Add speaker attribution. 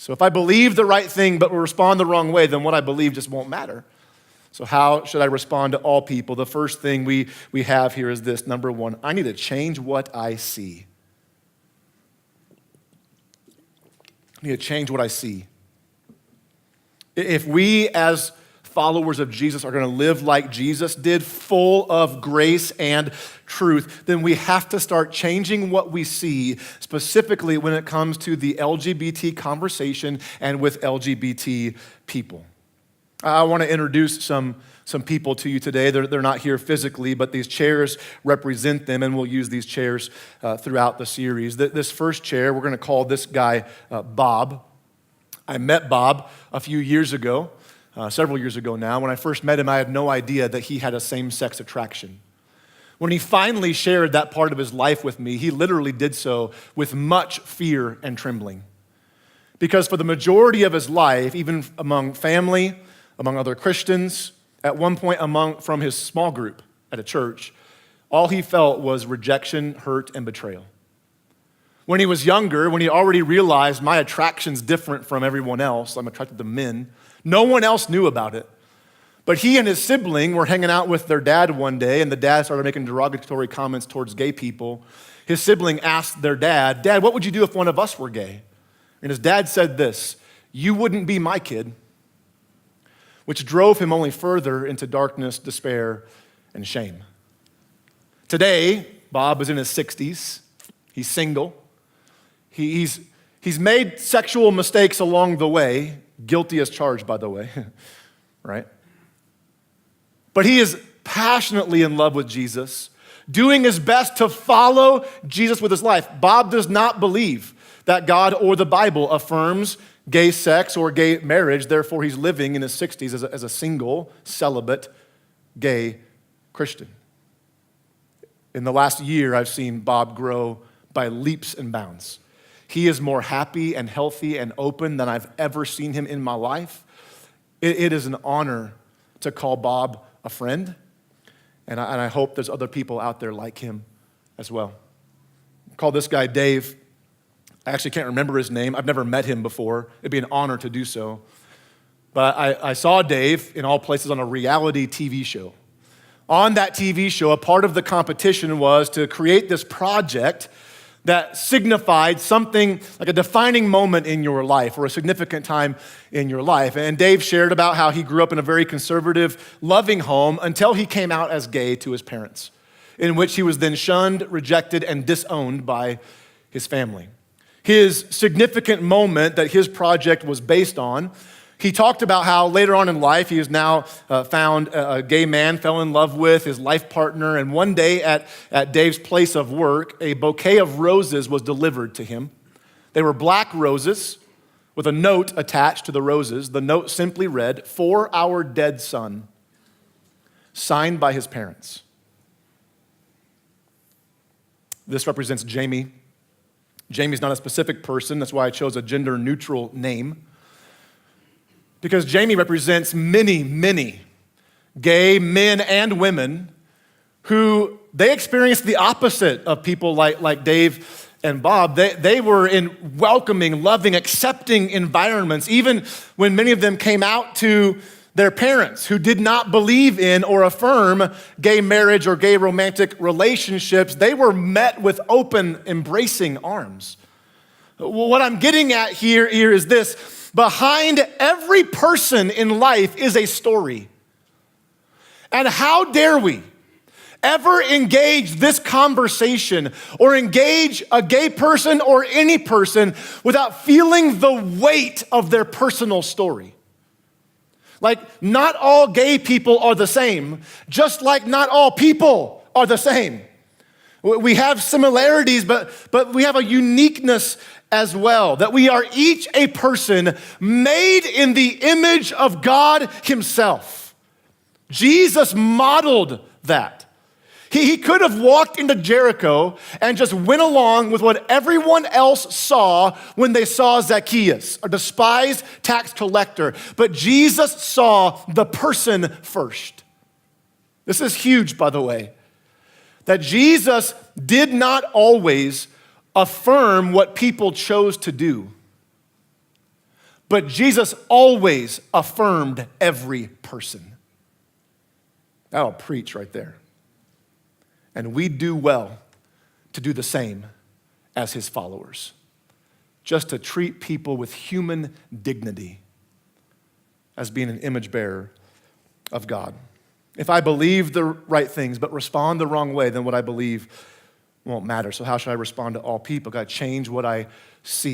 Speaker 1: So if I believe the right thing but will respond the wrong way, then what I believe just won't matter. So how should I respond to all people? The first thing we have here is this. Number one, I need to change what I see. I need to change what I see. If we as followers of Jesus are going to live like Jesus did, full of grace and truth, then we have to start changing what we see, specifically when it comes to the LGBT conversation and with LGBT people. I want to introduce some people to you today. They're not here physically, but these chairs represent them, and we'll use these chairs throughout the series. This first chair, we're going to call this guy Bob. I met Bob a few years ago, several years ago now. When I first met him, I had no idea that he had a same-sex attraction. When he finally shared that part of his life with me, he literally did so with much fear and trembling. Because for the majority of his life, even among family, among other Christians, at one point from his small group at a church, all he felt was rejection, hurt, and betrayal. When he was younger, when he already realized my attraction's different from everyone else, I'm attracted to men, no one else knew about it. But he and his sibling were hanging out with their dad one day, and the dad started making derogatory comments towards gay people. His sibling asked their dad, "Dad, what would you do if one of us were gay?" And his dad said this, "You wouldn't be my kid," which drove him only further into darkness, despair, and shame. Today, Bob is in his 60s. He's single. He's made sexual mistakes along the way, guilty as charged, by the way, right? But he is passionately in love with Jesus, doing his best to follow Jesus with his life. Bob does not believe that God or the Bible affirms gay sex or gay marriage. Therefore, he's living in his 60s as a single, celibate, gay Christian. In the last year, I've seen Bob grow by leaps and bounds. He is more happy and healthy and open than I've ever seen him in my life. It is an honor to call Bob a friend, and I hope there's other people out there like him as well. Call this guy Dave. I actually can't remember his name. I've never met him before. It'd be an honor to do so. But I saw Dave, in all places, on a reality TV show. On that TV show, a part of the competition was to create this project that signified something like a defining moment in your life or a significant time in your life. And Dave shared about how he grew up in a very conservative, loving home until he came out as gay to his parents, in which he was then shunned, rejected, and disowned by his family. His significant moment that his project was based on, he talked about how later on in life he has now found a gay man, fell in love with his life partner, and one day at Dave's place of work, a bouquet of roses was delivered to him. They were black roses with a note attached to the roses. The note simply read, "For our dead son," signed by his parents. This represents Jamie. Jamie's not a specific person. That's why I chose a gender-neutral name. Because Jamie represents many, many gay men and women who they experienced the opposite of people like Dave and Bob. They were in welcoming, loving, accepting environments, even when many of them came out to their parents who did not believe in or affirm gay marriage or gay romantic relationships. They were met with open, embracing arms. What I'm getting at here is this. Behind every person in life is a story. And how dare we ever engage this conversation or engage a gay person or any person without feeling the weight of their personal story? Like, not all gay people are the same, just like not all people are the same. We have similarities, but we have a uniqueness as well, that we are each a person made in the image of God himself. Jesus modeled that. He could have walked into Jericho and just went along with what everyone else saw when they saw Zacchaeus, a despised tax collector. But Jesus saw the person first. This is huge, by the way, that Jesus did not always affirm what people chose to do. But Jesus always affirmed every person. That'll preach right there. And we do well to do the same as his followers, just to treat people with human dignity as being an image bearer of God. If I believe the right things but respond the wrong way, then what I believe won't matter. So how should I respond to all people? I've got to change what I see.